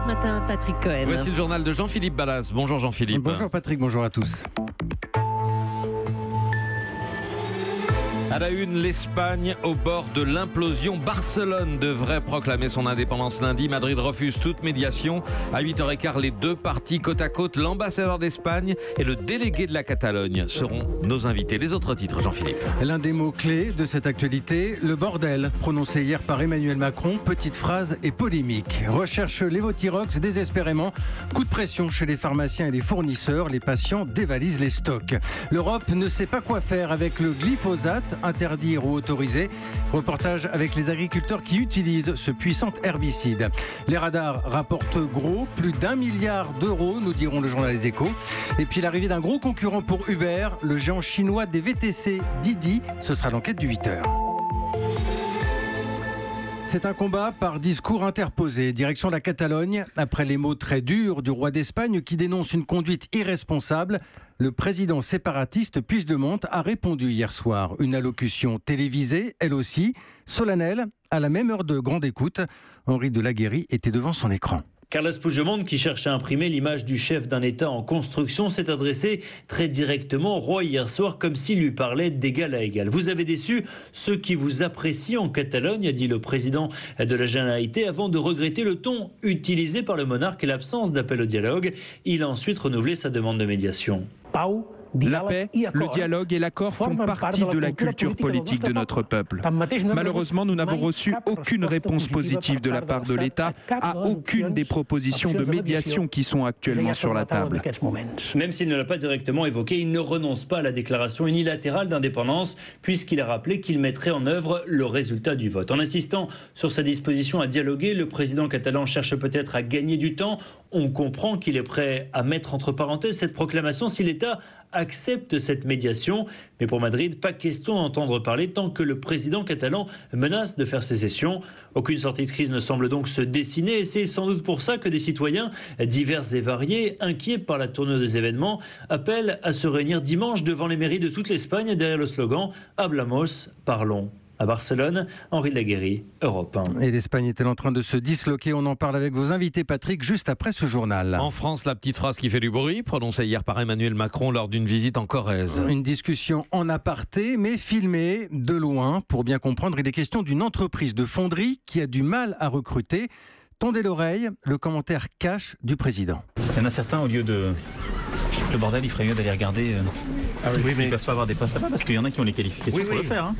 Europe Matin, Patrick Cohen. Voici le journal de Jean-Philippe Ballas. Bonjour Jean-Philippe. Bonjour Patrick, bonjour à tous. À la une, l'Espagne au bord de l'implosion. Barcelone devrait proclamer son indépendance lundi. Madrid refuse toute médiation. À 8h15, les deux parties côte à côte, l'ambassadeur d'Espagne et le délégué de la Catalogne seront nos invités. Les autres titres, Jean-Philippe. L'un des mots clés de cette actualité, le bordel, prononcé hier par Emmanuel Macron. Petite phrase et polémique. Recherche Levothyrox désespérément. Coup de pression chez les pharmaciens et les fournisseurs. Les patients dévalisent les stocks. L'Europe ne sait pas quoi faire avec le glyphosate. Interdire ou autoriser. Reportage avec les agriculteurs qui utilisent ce puissant herbicide. Les radars rapportent gros, plus d'1 milliard d'euros, nous dirons le journal Les Échos. Et puis l'arrivée d'un gros concurrent pour Uber, le géant chinois des VTC, Didi. Ce sera l'enquête du 8h. C'est un combat par discours interposé. Direction la Catalogne. Après les mots très durs du roi d'Espagne qui dénonce une conduite irresponsable, le président séparatiste Puigdemont a répondu hier soir. Une allocution télévisée, elle aussi, solennelle, à la même heure de grande écoute. Henri de Laguérie était devant son écran. Carles Puigdemont, qui cherche à imprimer l'image du chef d'un État en construction, s'est adressé très directement au roi hier soir, comme s'il lui parlait d'égal à égal. Vous avez déçu ceux qui vous apprécient en Catalogne, a dit le président de la Généralité, avant de regretter le ton utilisé par le monarque et l'absence d'appel au dialogue. Il a ensuite renouvelé sa demande de médiation. La paix, le dialogue et l'accord font partie de la culture politique de notre peuple. Malheureusement, nous n'avons reçu aucune réponse positive de la part de l'État à aucune des propositions de médiation qui sont actuellement sur la table. Même s'il ne l'a pas directement évoqué, il ne renonce pas à la déclaration unilatérale d'indépendance, puisqu'il a rappelé qu'il mettrait en œuvre le résultat du vote. En insistant sur sa disposition à dialoguer, le président catalan cherche peut-être à gagner du temps. On comprend qu'il est prêt à mettre entre parenthèses cette proclamation si l'État accepte cette médiation. Mais pour Madrid, pas question d'entendre parler tant que le président catalan menace de faire sécession. Aucune sortie de crise ne semble donc se dessiner et c'est sans doute pour ça que des citoyens divers et variés, inquiets par la tournure des événements, appellent à se réunir dimanche devant les mairies de toute l'Espagne derrière le slogan « Hablamos, parlons ». À Barcelone, Henri de Laguérie, Europe 1. Et l'Espagne est-elle en train de se disloquer? On en parle avec vos invités, Patrick, juste après ce journal. En France, la petite phrase qui fait du bruit, prononcée hier par Emmanuel Macron lors d'une visite en Corrèze. Une discussion en aparté, mais filmée de loin. Pour bien comprendre, il est question d'une entreprise de fonderie qui a du mal à recruter. Tendez l'oreille, le commentaire cash du président. Il y en a certains, au lieu de le bordel, il ferait mieux d'aller regarder s'ils ne peuvent pas avoir des postes là-bas, parce qu'il y en a qui ont les qualifications pour le faire. Hein.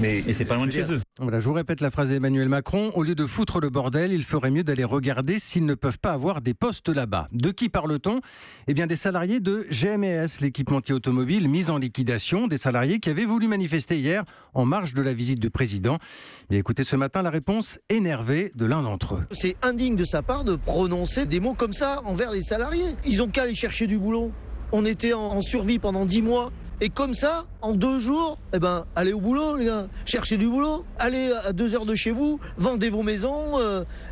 Et c'est pas loin de chez eux. Voilà, je vous répète la phrase d'Emmanuel Macron. Au lieu de foutre le bordel, il ferait mieux d'aller regarder s'ils ne peuvent pas avoir des postes là-bas. De qui parle-t-on? Eh bien, des salariés de GMS, l'équipementier automobile mis en liquidation. Des salariés qui avaient voulu manifester hier en marge de la visite du président. Mais écoutez ce matin la réponse énervée de l'un d'entre eux. C'est indigne de sa part de prononcer des mots comme ça envers les salariés. Ils ont qu'à aller chercher du boulot. On était en survie pendant 10 mois. Et comme ça, en 2 jours, allez au boulot, les gars. Cherchez du boulot. Allez à 2 heures de chez vous. Vendez vos maisons.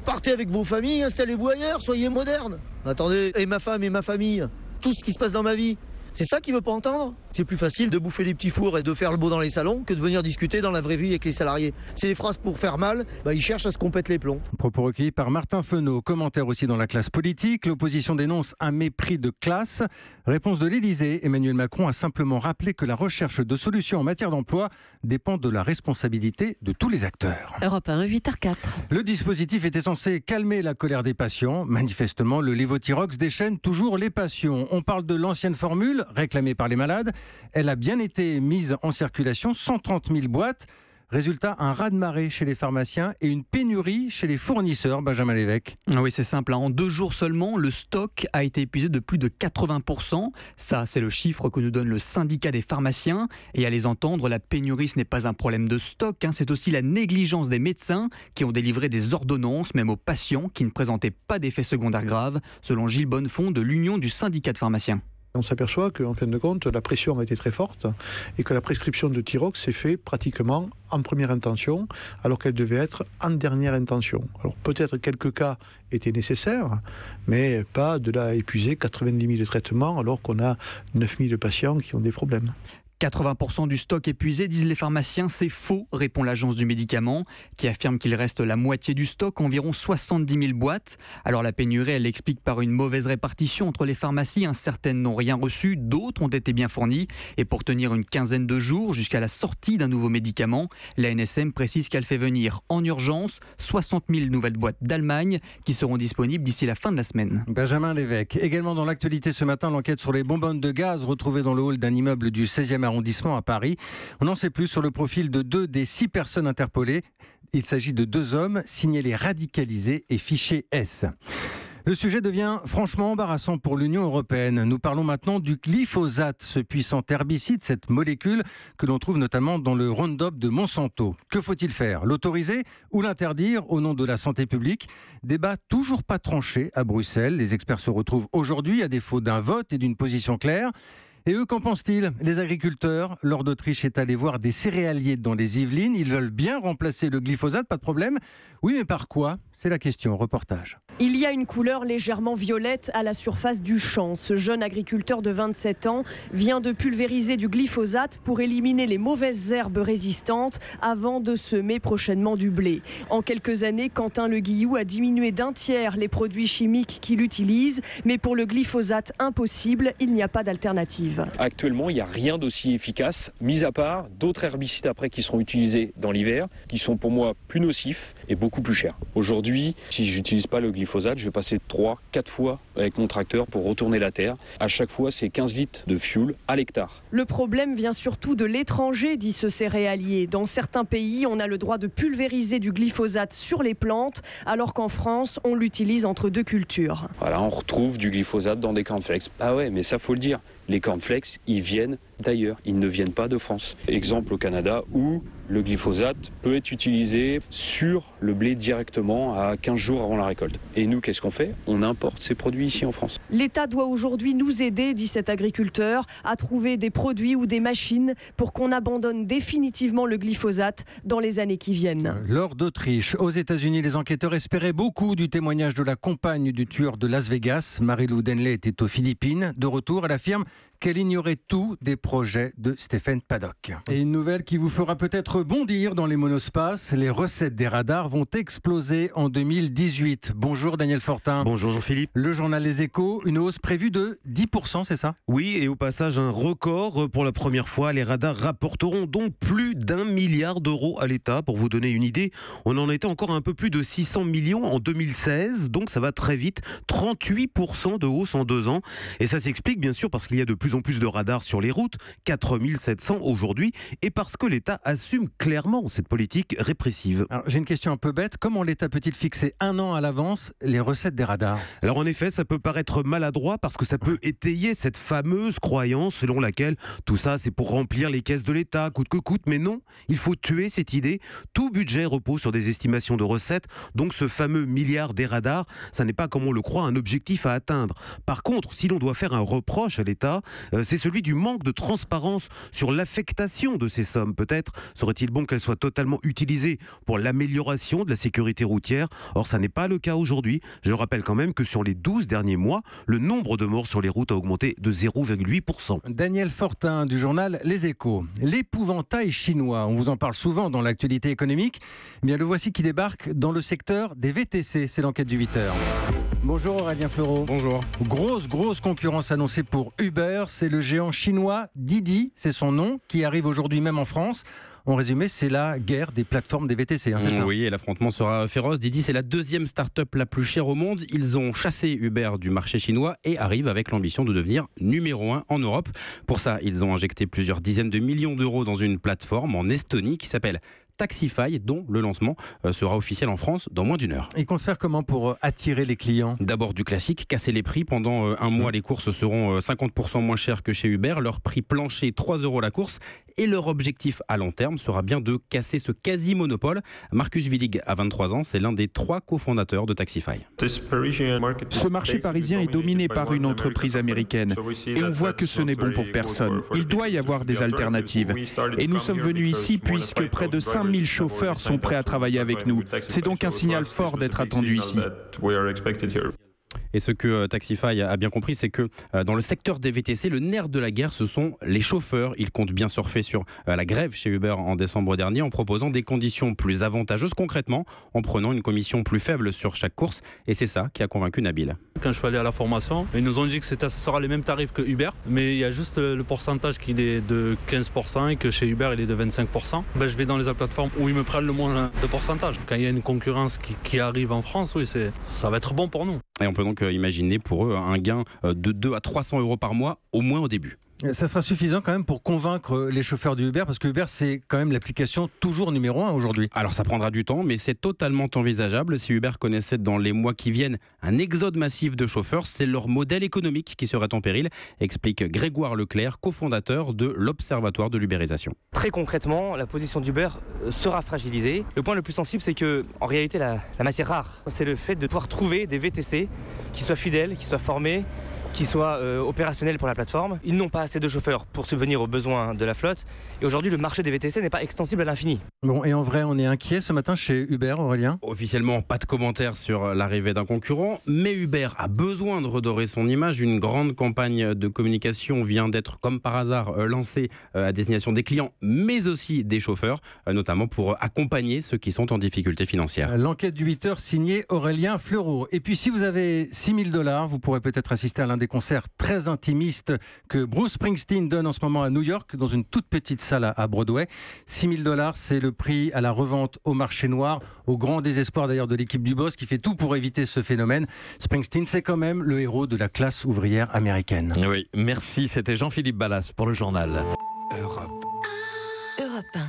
Partez avec vos familles. Installez-vous ailleurs. Soyez modernes. Attendez, et ma femme et ma famille. Tout ce qui se passe dans ma vie. C'est ça qu'il veut pas entendre? C'est plus facile de bouffer des petits fours et de faire le beau dans les salons que de venir discuter dans la vraie vie avec les salariés. C'est des phrases pour faire mal, ils cherchent à se qu'on pète les plombs. Propos recueillis par Martin Fenot. Commentaire aussi dans la classe politique. L'opposition dénonce un mépris de classe. Réponse de l'Élysée. Emmanuel Macron a simplement rappelé que la recherche de solutions en matière d'emploi dépend de la responsabilité de tous les acteurs. Europe 1, 8h04. Le dispositif était censé calmer la colère des patients. Manifestement, le Levothyrox déchaîne toujours les passions. On parle de l'ancienne formule réclamée par les malades. Elle a bien été mise en circulation, 130 000 boîtes. Résultat, un raz-de-marée chez les pharmaciens et une pénurie chez les fournisseurs, Benjamin Lévesque. Oui, c'est simple. En 2 jours seulement, le stock a été épuisé de plus de 80%. Ça, c'est le chiffre que nous donne le syndicat des pharmaciens. Et à les entendre, la pénurie, ce n'est pas un problème de stock. C'est aussi la négligence des médecins qui ont délivré des ordonnances, même aux patients qui ne présentaient pas d'effets secondaires graves, selon Gilles Bonnefond de l'Union du syndicat de pharmaciens. On s'aperçoit qu'en fin de compte, la pression a été très forte et que la prescription de Thyrox s'est faite pratiquement en première intention, alors qu'elle devait être en dernière intention. Alors peut-être quelques cas étaient nécessaires, mais pas de là à épuiser 90 000 traitements alors qu'on a 9 000 patients qui ont des problèmes. 80% du stock épuisé, disent les pharmaciens. C'est faux, répond l'agence du médicament, qui affirme qu'il reste la moitié du stock, environ 70 000 boîtes. Alors la pénurie, elle l'explique par une mauvaise répartition entre les pharmacies. Certaines n'ont rien reçu, d'autres ont été bien fournies. Et pour tenir une quinzaine de jours jusqu'à la sortie d'un nouveau médicament, la NSM précise qu'elle fait venir en urgence 60 000 nouvelles boîtes d'Allemagne qui seront disponibles d'ici la fin de la semaine. Benjamin Lévesque. Également dans l'actualité ce matin, l'enquête sur les bonbonnes de gaz retrouvées dans le hall d'un immeuble du 16e arrondissement à Paris. On en sait plus sur le profil de 2 des 6 personnes interpellées. Il s'agit de 2 hommes signalés radicalisés et fichés S. Le sujet devient franchement embarrassant pour l'Union européenne. Nous parlons maintenant du glyphosate, ce puissant herbicide, cette molécule que l'on trouve notamment dans le Roundup de Monsanto. Que faut-il faire? L'autoriser ou l'interdire au nom de la santé publique? Débat toujours pas tranché à Bruxelles. Les experts se retrouvent aujourd'hui à défaut d'un vote et d'une position claire. Et eux, qu'en pensent-ils? Les agriculteurs, Lord d'Autriche est allé voir des céréaliers dans les Yvelines. Ils veulent bien remplacer le glyphosate, pas de problème. Oui, mais par quoi? C'est la question. Reportage. Il y a une couleur légèrement violette à la surface du champ. Ce jeune agriculteur de 27 ans vient de pulvériser du glyphosate pour éliminer les mauvaises herbes résistantes avant de semer prochainement du blé. En quelques années, Quentin Le Guillou a diminué d'un tiers les produits chimiques qu'il utilise. Mais pour le glyphosate, impossible, il n'y a pas d'alternative. Actuellement, il n'y a rien d'aussi efficace, mis à part d'autres herbicides après qui seront utilisés dans l'hiver, qui sont pour moi plus nocifs et beaucoup plus chers. Aujourd'hui, si je n'utilise pas le glyphosate, je vais passer 3-4 fois avec mon tracteur pour retourner la terre. À chaque fois, c'est 15 litres de fuel à l'hectare. Le problème vient surtout de l'étranger, dit ce céréalier. Dans certains pays, on a le droit de pulvériser du glyphosate sur les plantes, alors qu'en France, on l'utilise entre 2 cultures. Voilà, on retrouve du glyphosate dans des cornflakes. Ah ouais, mais ça, faut le dire. Les cornflakes, ils viennent d'ailleurs, ils ne viennent pas de France. Exemple au Canada où le glyphosate peut être utilisé sur le blé directement à 15 jours avant la récolte. Et nous, qu'est-ce qu'on fait? On importe ces produits ici en France. L'État doit aujourd'hui nous aider, dit cet agriculteur, à trouver des produits ou des machines pour qu'on abandonne définitivement le glyphosate dans les années qui viennent. Lors d'Autriche, aux États-Unis, les enquêteurs espéraient beaucoup du témoignage de la compagne du tueur de Las Vegas. Marie-Lou Denley était aux Philippines. De retour, elle affirme qu'elle ignorait tout des projets de Stephen Paddock. Et une nouvelle qui vous fera peut-être bondir dans les monospaces. Les recettes des radars vont exploser en 2018. Bonjour Daniel Fortin. Bonjour Jean-Philippe. Le journal Les Échos, une hausse prévue de 10%, c'est ça? Oui, et au passage un record. Pour la première fois, les radars rapporteront donc plus d'1 milliard d'euros à l'État. Pour vous donner une idée, on en était encore un peu plus de 600 millions en 2016. Donc ça va très vite. 38% de hausse en 2 ans. Et ça s'explique bien sûr parce qu'il y a de plus en plus de radars sur les routes, 4700 aujourd'hui, et parce que l'État assume clairement cette politique répressive. Alors, j'ai une question un peu bête. Comment l'État peut-il fixer 1 an à l'avance les recettes des radars? Alors en effet, ça peut paraître maladroit parce que ça peut étayer cette fameuse croyance selon laquelle tout ça c'est pour remplir les caisses de l'État, coûte que coûte. Mais non, il faut tuer cette idée. Tout budget repose sur des estimations de recettes, donc ce fameux milliard des radars, ça n'est pas comme on le croit un objectif à atteindre. Par contre, si l'on doit faire un reproche à l'État, c'est celui du manque de transparence sur l'affectation de ces sommes. Peut-être serait-il bon qu'elles soient totalement utilisées pour l'amélioration de la sécurité routière. Or, ça n'est pas le cas aujourd'hui. Je rappelle quand même que sur les 12 derniers mois, le nombre de morts sur les routes a augmenté de 0,8%. Daniel Fortin du journal Les Échos. L'épouvantail chinois, on vous en parle souvent dans l'actualité économique. Eh bien, le voici qui débarque dans le secteur des VTC. C'est l'enquête du 8h. Bonjour Aurélien Fleureau. Bonjour. Grosse concurrence annoncée pour Uber. C'est le géant chinois Didi, c'est son nom, qui arrive aujourd'hui même en France. En résumé, c'est la guerre des plateformes des VTC. C'est ça ? Oui, et l'affrontement sera féroce. Didi, c'est la 2e start-up la plus chère au monde. Ils ont chassé Uber du marché chinois et arrivent avec l'ambition de devenir numéro 1 en Europe. Pour ça, ils ont injecté plusieurs dizaines de millions d'euros dans une plateforme en Estonie qui s'appelle Taxify, dont le lancement sera officiel en France dans moins d'1 heure. Ils comptent faire comment pour attirer les clients ? D'abord du classique, casser les prix. Pendant un mois, les courses seront 50% moins chères que chez Uber. Leur prix plancher, 3 € la course. Et leur objectif à long terme sera bien de casser ce quasi-monopole. Marcus Willig a 23 ans, c'est l'un des 3 cofondateurs de Taxify. Ce marché parisien est dominé par une entreprise américaine. Et on voit que ce n'est bon pour personne. Il doit y avoir des alternatives. Et nous sommes venus ici puisque près de 5000 chauffeurs sont prêts à travailler avec nous. C'est donc un signal fort d'être attendu ici. Et ce que Taxify a bien compris, c'est que dans le secteur des VTC, le nerf de la guerre, ce sont les chauffeurs. Ils comptent bien surfer sur la grève chez Uber en décembre dernier en proposant des conditions plus avantageuses, concrètement en prenant une commission plus faible sur chaque course. Et c'est ça qui a convaincu Nabil. Quand je suis allé à la formation, ils nous ont dit que ça sera les mêmes tarifs que Uber, mais il y a juste le pourcentage qui est de 15% et que chez Uber il est de 25%. Je vais dans les plateformes où ils me prennent le moins de pourcentage. Quand il y a une concurrence qui arrive en France, oui, ça va être bon pour nous. Et on peut donc imaginer pour eux un gain de 200 à 300 euros par mois, au moins au début. Ça sera suffisant quand même pour convaincre les chauffeurs du Uber, parce que Uber, c'est quand même l'application toujours numéro 1 aujourd'hui. Alors ça prendra du temps, mais c'est totalement envisageable. Si Uber connaissait dans les mois qui viennent un exode massif de chauffeurs, c'est leur modèle économique qui serait en péril, explique Grégoire Leclerc, cofondateur de l'Observatoire de l'ubérisation. Très concrètement, la position d'Uber sera fragilisée. Le point le plus sensible, c'est que en réalité, la matière rare, c'est le fait de pouvoir trouver des VTC qui soient fidèles, qui soient formés, qui soient opérationnels pour la plateforme. Ils n'ont pas assez de chauffeurs pour subvenir aux besoins de la flotte. Et aujourd'hui, le marché des VTC n'est pas extensible à l'infini. Bon, et en vrai, on est inquiet ce matin chez Uber, Aurélien ? Officiellement, pas de commentaires sur l'arrivée d'un concurrent, mais Uber a besoin de redorer son image. Une grande campagne de communication vient d'être, comme par hasard, lancée à destination des clients, mais aussi des chauffeurs, notamment pour accompagner ceux qui sont en difficulté financière. L'enquête du 8h signée Aurélien Fleureau. Et puis, si vous avez $6 000, vous pourrez peut-être assister à l'un des concerts très intimistes que Bruce Springsteen donne en ce moment à New York, dans une toute petite salle à Broadway. $6 000, c'est le prix à la revente au marché noir, au grand désespoir d'ailleurs de l'équipe du Boss qui fait tout pour éviter ce phénomène. Springsteen, c'est quand même le héros de la classe ouvrière américaine. Oui, merci. C'était Jean-Philippe Ballas pour le journal. Europe 1.